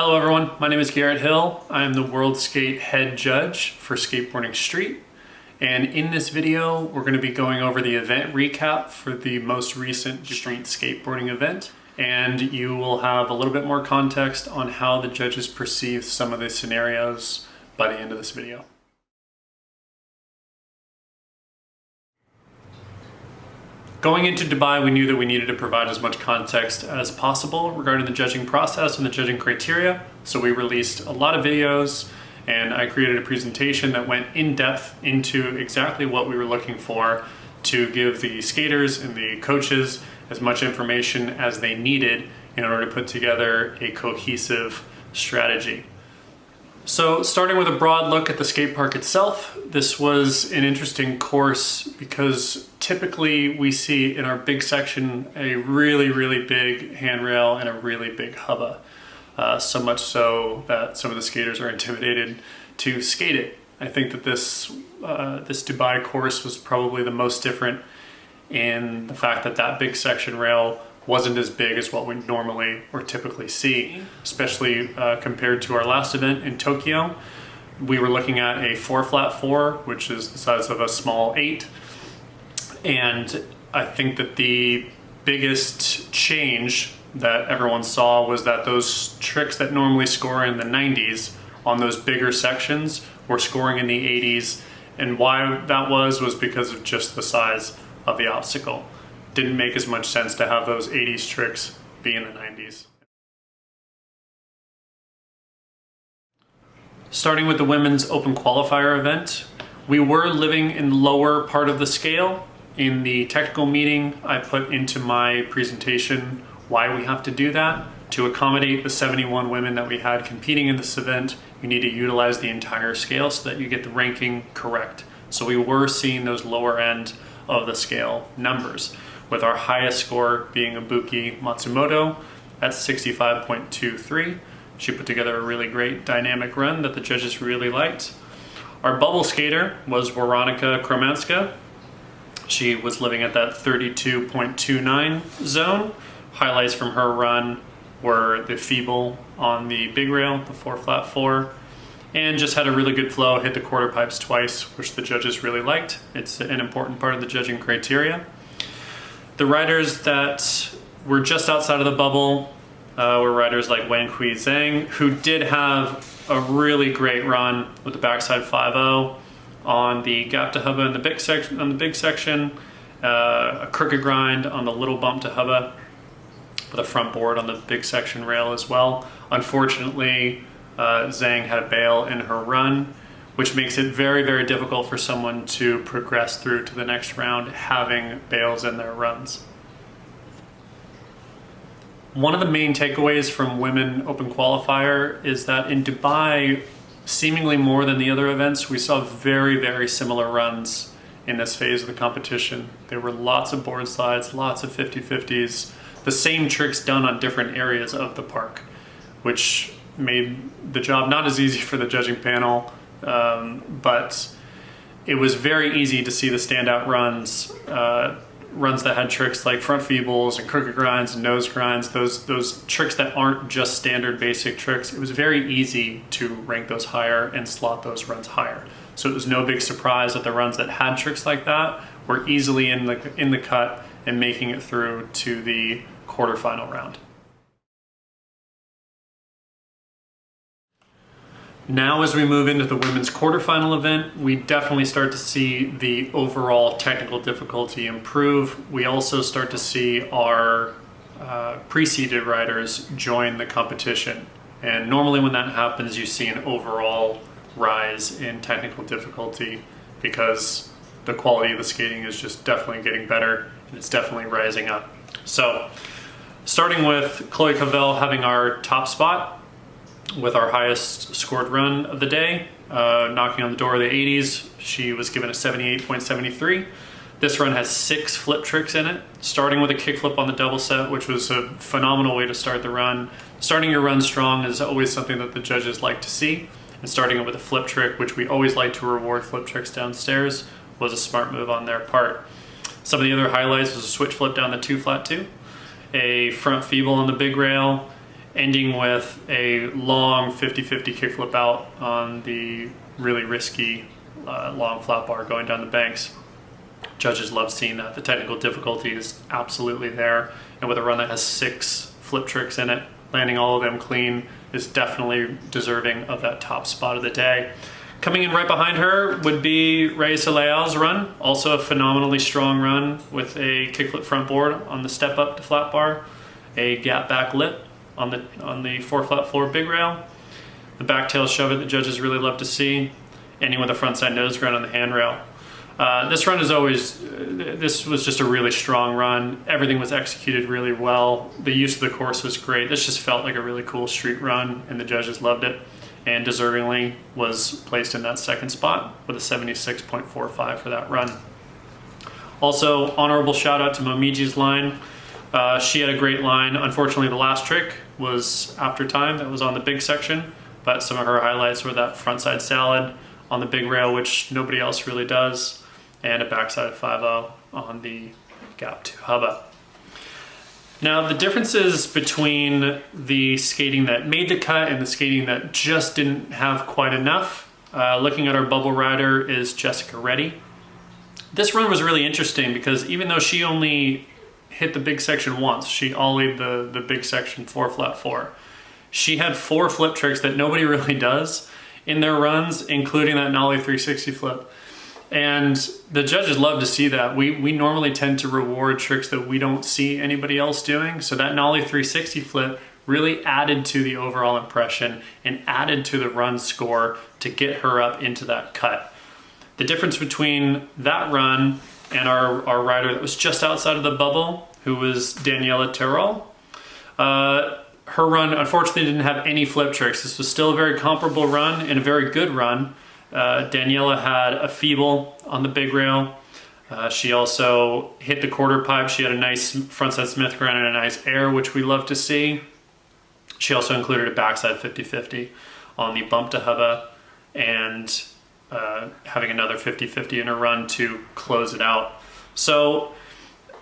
Hello everyone, my name is Garrett Hill. I am the World Skate Head Judge for Skateboarding Street. And in this video, we're going to be going over the event recap for the most recent street skateboarding event. And you will have a little bit more context on how the judges perceive some of the scenarios by the end of this video. Going into Dubai, we knew that we needed to provide as much context as possible regarding the judging process and the judging criteria. So we released a lot of videos and I created a presentation that went in depth into exactly what we were looking for to give the skaters and the coaches as much information as they needed in order to put together a cohesive strategy. So starting with a broad look at the skate park itself, this was an interesting course because typically we see in our big section a really big handrail and a really big hubba. So much so that some of the skaters are intimidated to skate it. I think that this Dubai course was probably the most different in the fact that that big section rail wasn't as big as what we normally or typically see, especially compared to our last event in Tokyo. We were looking at a 4-flat-4, which is the size of a small 8. And I think that the biggest change that everyone saw was that those tricks that normally score in the 90s on those bigger sections were scoring in the 80s. And why that was because of just the size of the obstacle. Didn't make as much sense to have those 80s tricks be in the 90s. Starting with the women's open qualifier event, we were living in lower part of the scale. In the technical meeting, I put into my presentation why we have to do that. To accommodate the 71 women that we had competing in this event, you need to utilize the entire scale so that you get the ranking correct. So we were seeing those lower end of the scale numbers, with our highest score being Ibuki Matsumoto at 65.23. She put together a really great dynamic run that the judges really liked. Our bubble skater was Veronika Kromanska. She was living at that 32.29 zone. Highlights from her run were the feeble on the big rail, the 4-flat-4, and just had a really good flow, hit the quarter pipes twice, which the judges really liked. It's an important part of the judging criteria. The riders that were just outside of the bubble were riders like Wenhui Zhang, who did have a really great run with the backside 5-0 on the gap to hubba in the big section, a crooked grind on the little bump to hubba with a front board on the big section rail as well. Unfortunately, Zhang had a bail in her run, which makes it very difficult for someone to progress through to the next round having bails in their runs. One of the main takeaways from Women Open Qualifier is that in Dubai, seemingly more than the other events, we saw very similar runs in this phase of the competition. There were lots of board slides, lots of 50-50s, the same tricks done on different areas of the park, which made the job not as easy for the judging panel. But it was very easy to see the standout runs, runs that had tricks like front feebles and crooked grinds and nose grinds, those tricks that aren't just standard basic tricks. It was very easy to rank those higher and slot those runs higher. So it was no big surprise that the runs that had tricks like that were easily in the cut and making it through to the quarterfinal round. Now as we move into the women's quarterfinal event, we definitely start to see the overall technical difficulty improve. We also start to see our pre-seeded riders join the competition. And normally when that happens, you see an overall rise in technical difficulty because the quality of the skating is just definitely getting better and it's definitely rising up. So starting with Chloe Cavell having our top spot, with our highest scored run of the day, knocking on the door of the 80s. She was given a 78.73. This run has 6 flip tricks in it, starting with a kickflip on the double set, which was a phenomenal way to start the run. Starting your run strong is always something that the judges like to see, and starting it with a flip trick, which we always like to reward flip tricks downstairs, was a smart move on their part. Some of the other highlights was a switch flip down the 2-flat-2, a front feeble on the big rail, ending with a long 50-50 kickflip out on the really risky long flat bar going down the banks. Judges love seeing that. The technical difficulty is absolutely there, and with a run that has 6 flip tricks in it, landing all of them clean is definitely deserving of that top spot of the day. Coming in right behind her would be Raisa Leal's run, also a phenomenally strong run with a kickflip front board on the step up to flat bar, a gap back lip on the 4 flat 4 big rail, the back tail shove it that judges really love to see, ending with a frontside nose grind on the handrail. This was just a really strong run. Everything was executed really well. The use of the course was great. This just felt like a really cool street run, and the judges loved it, and deservingly was placed in that second spot with a 76.45 for that run. Also, honorable shout out to Momiji's line. She had a great line. Unfortunately, the last trick was after time. That was on the big section, but some of her highlights were that frontside salad on the big rail, which nobody else really does, and a backside 5-0 on the gap 2 hubba. Now, the differences between the skating that made the cut and the skating that just didn't have quite enough, looking at our bubble rider, is Jessica Reddy. This run was really interesting because even though she only hit the big section once, she ollied the big section 4 flat 4, she had 4 flip tricks that nobody really does in their runs, including that nollie 360 flip. And the judges love to see that. We normally tend to reward tricks that we don't see anybody else doing. So that nollie 360 flip really added to the overall impression and added to the run score to get her up into that cut. The difference between that run and our rider that was just outside of the bubble, who was Daniela Terrell, her run unfortunately didn't have any flip tricks. This was still a very comparable run and a very good run. Daniela had a feeble on the big rail. She also hit the quarter pipe. She had a nice frontside Smith grind and a nice air, which we love to see. She also included a backside 50-50 on the bump to hubba, and having another 50-50 in her run to close it out. So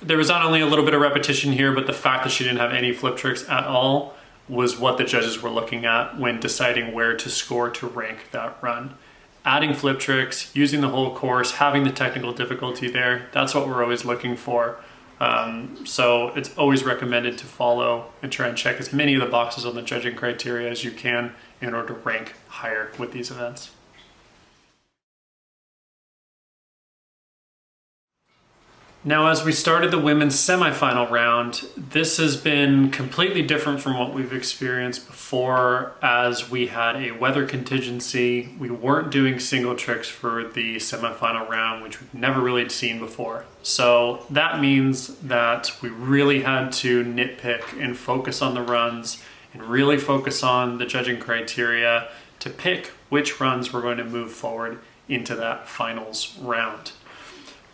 there was not only a little bit of repetition here, but the fact that she didn't have any flip tricks at all was what the judges were looking at when deciding where to score to rank that run. Adding flip tricks, using the whole course, having the technical difficulty there, that's what we're always looking for. So it's always recommended to follow and try and check as many of the boxes on the judging criteria as you can in order to rank higher with these events. Now, as we started the women's semifinal round, this has been completely different from what we've experienced before, as we had a weather contingency. We weren't doing single tricks for the semifinal round, which we've never really seen before. So that means that we really had to nitpick and focus on the runs and really focus on the judging criteria to pick which runs we're going to move forward into that finals round.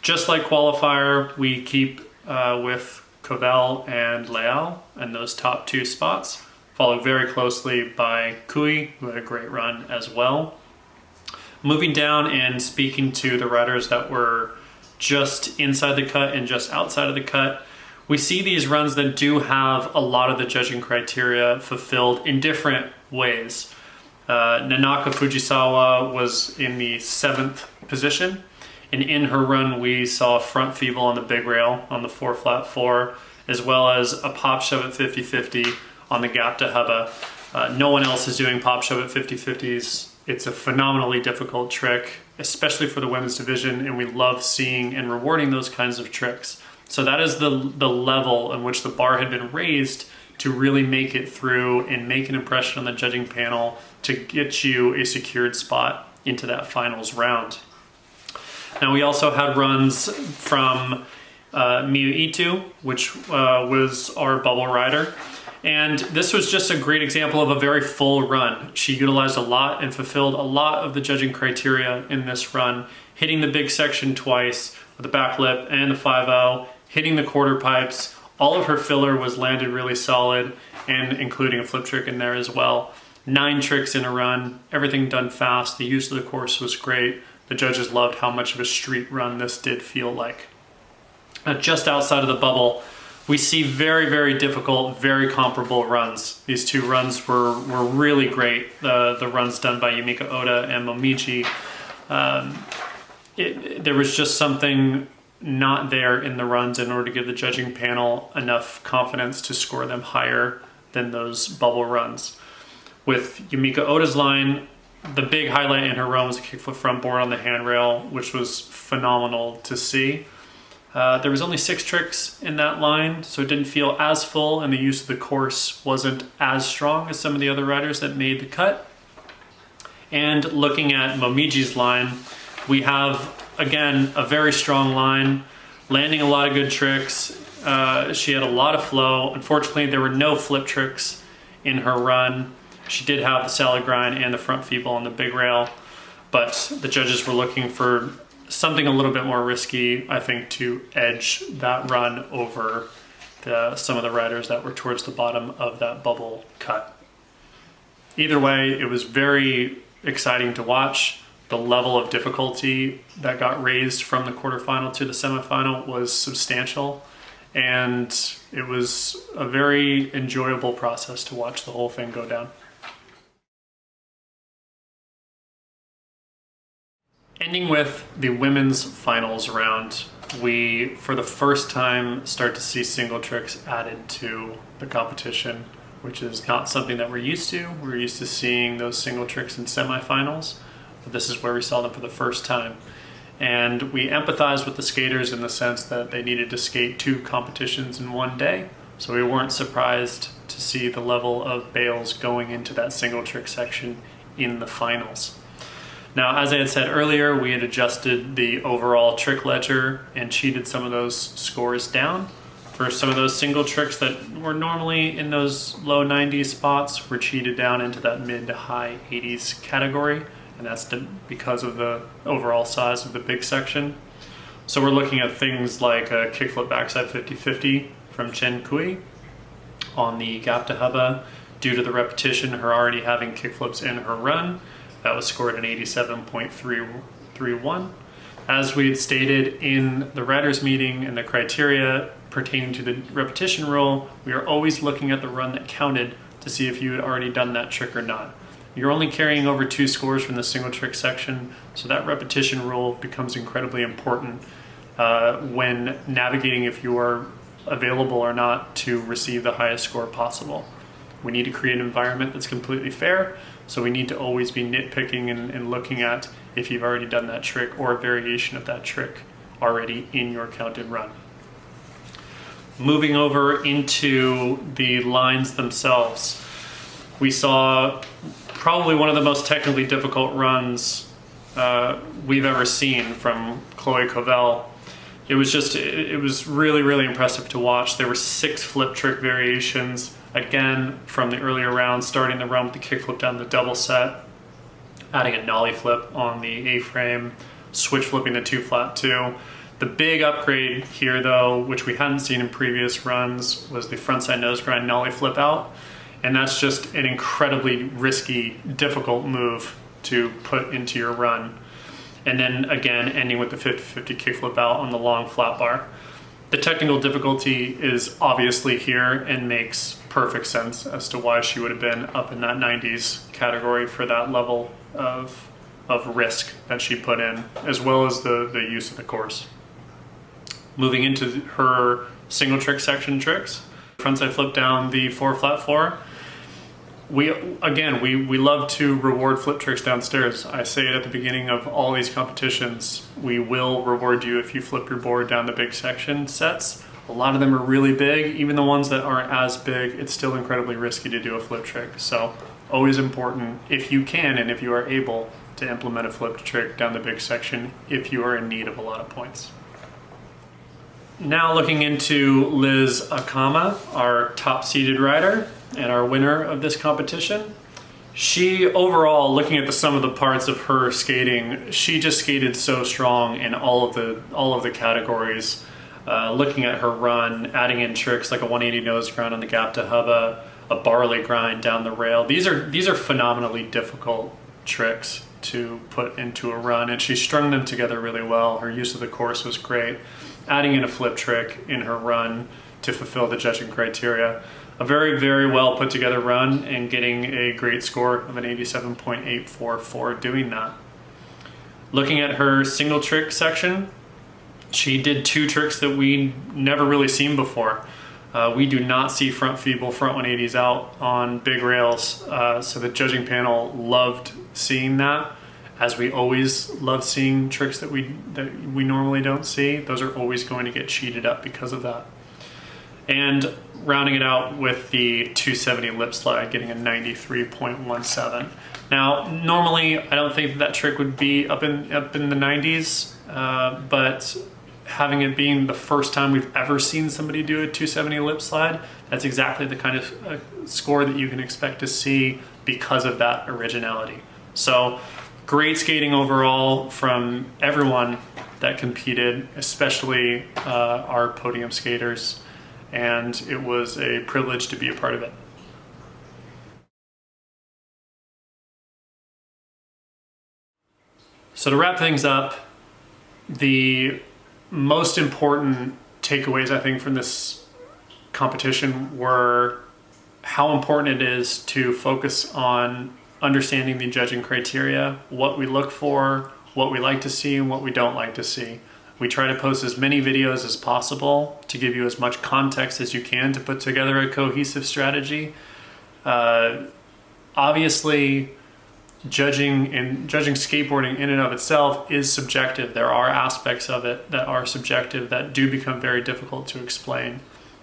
Just like Qualifier, we keep with Covell and Leal and those top 2 spots, followed very closely by Kui, who had a great run as well. Moving down and speaking to the riders that were just inside the cut and just outside of the cut, we see these runs that do have a lot of the judging criteria fulfilled in different ways. Nanaka Fujisawa was in the 7th position. And in her run, we saw a front feeble on the big rail on the 4 flat 4, as well as a pop shove at 50-50 on the gap to hubba. No one else is doing pop shove at 50-50s. It's a phenomenally difficult trick, especially for the women's division, and we love seeing and rewarding those kinds of tricks. So that is the level in which the bar had been raised to really make it through and make an impression on the judging panel to get you a secured spot into that finals round. Now, we also had runs from Miyu Itu, which was our bubble rider. And this was just a great example of a very full run. She utilized a lot and fulfilled a lot of the judging criteria in this run, hitting the big section twice with the back lip and the 5-0, hitting the quarter pipes. All of her filler was landed really solid, and including a flip trick in there as well. 9 tricks in a run, everything done fast. The use of the course was great. The judges loved how much of a street run this did feel like. Just outside of the bubble, we see very, very difficult, very comparable runs. These two runs were really great. The runs done by Yumiko Oda and Momiji. There was just something not there in the runs in order to give the judging panel enough confidence to score them higher than those bubble runs. With Yumiko Oda's line, the big highlight in her run was a kickflip front board on the handrail, which was phenomenal to see. There was only 6 tricks in that line, so it didn't feel as full, and the use of the course wasn't as strong as some of the other riders that made the cut. And looking at Momiji's line, we have, again, a very strong line, landing a lot of good tricks. She had a lot of flow. Unfortunately, there were no flip tricks in her run. She did have the salad grind and the front feeble on the big rail, but the judges were looking for something a little bit more risky, I think, to edge that run over some of the riders that were towards the bottom of that bubble cut. Either way, it was very exciting to watch. The level of difficulty that got raised from the quarterfinal to the semifinal was substantial, and it was a very enjoyable process to watch the whole thing go down. Ending with the women's finals round, we, for the first time, start to see single tricks added to the competition, which is not something that we're used to. We're used to seeing those single tricks in semifinals, but this is where we saw them for the first time. And we empathize with the skaters in the sense that they needed to skate 2 competitions in one day, so we weren't surprised to see the level of bails going into that single trick section in the finals. Now, as I had said earlier, we had adjusted the overall trick ledger and cheated some of those scores down. For some of those single tricks that were normally in those low 90s spots, were cheated down into that mid to high 80s category, and that's because of the overall size of the big section. So we're looking at things like a kickflip backside 50-50 from Chen Kui on the gap to hubba. Due to the repetition, her already having kickflips in her run, that was scored at 87.331. As we had stated in the writers' meeting and the criteria pertaining to the repetition rule, we are always looking at the run that counted to see if you had already done that trick or not. You're only carrying over 2 scores from the single trick section, so that repetition rule becomes incredibly important when navigating if you are available or not to receive the highest score possible. We need to create an environment that's completely fair, so we need to always be nitpicking and looking at if you've already done that trick or a variation of that trick already in your counted run. Moving over into the lines themselves, we saw probably one of the most technically difficult runs we've ever seen from Chloe Covell. It was really, really impressive to watch. There were 6 flip trick variations, again, from the earlier round, starting the run with the kickflip down the double set, adding a nollie flip on the A-frame, switch flipping the 2 flat 2. The big upgrade here, though, which we hadn't seen in previous runs, was the frontside nose grind nollie flip out. And that's just an incredibly risky, difficult move to put into your run. And then again, ending with the 50-50 kickflip out on the long flat bar. The technical difficulty is obviously here and makes perfect sense as to why she would have been up in that 90s category for that level of risk that she put in, as well as the use of the course. Moving into her single trick section tricks, frontside flip down the 4 flat 4. We love to reward flip tricks downstairs. I say it at the beginning of all these competitions. We will reward you if you flip your board down the big section sets. A lot of them are really big. Even the ones that aren't as big, it's still incredibly risky to do a flip trick. So always important, if you can and if you are able, to implement a flip trick down the big section if you are in need of a lot of points. Now looking into Liz Akama, our top seeded rider and our winner of this competition. She overall, looking at the sum of the parts of her skating, she just skated so strong in all of the categories. Looking at her run, adding in tricks like a 180 nose grind on the gap to hubba, a barley grind down the rail. These are phenomenally difficult tricks to put into a run, and she strung them together really well. Her use of the course was great. Adding in a flip trick in her run to fulfill the judging criteria. A very, very well put together run and getting a great score of an 87.84 for doing that. Looking at her single trick section, she did 2 tricks that we never really seen before. We do not see front feeble front 180s out on big rails, so the judging panel loved seeing that, as we always love seeing tricks that we normally don't see. Those are always going to get cheated up because of that. And rounding it out with the 270 lip slide, getting a 93.17. Now, normally I don't think that trick would be up in the 90s, but having it being the first time we've ever seen somebody do a 270 lip slide, that's exactly the kind of score that you can expect to see because of that originality. So great skating overall from everyone that competed, especially our podium skaters, and it was a privilege to be a part of it. So to wrap things up, the most important takeaways I think from this competition were how important it is to focus on understanding the judging criteria, what we look for, what we like to see, and what we don't like to see. We try to post as many videos as possible to give you as much context as you can to put together a cohesive strategy. Obviously, judging skateboarding in and of itself is subjective. There are aspects of it that are subjective that do become very difficult to explain.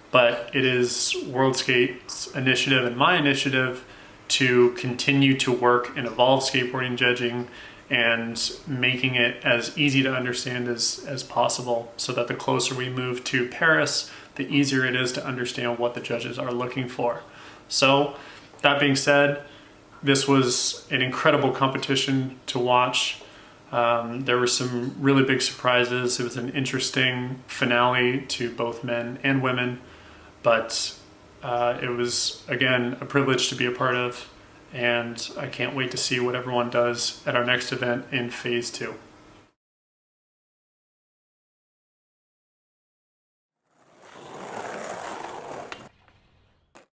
But it is WorldSkate's initiative and my initiative to continue to work and evolve skateboarding judging and making it as easy to understand as possible, so that the closer we move to Paris, the easier it is to understand what the judges are looking for. So that being said, this was an incredible competition to watch. There were some really big surprises. It was an interesting finale to both men and women, but it was, again, a privilege to be a part of, and I can't wait to see what everyone does at our next event in phase 2.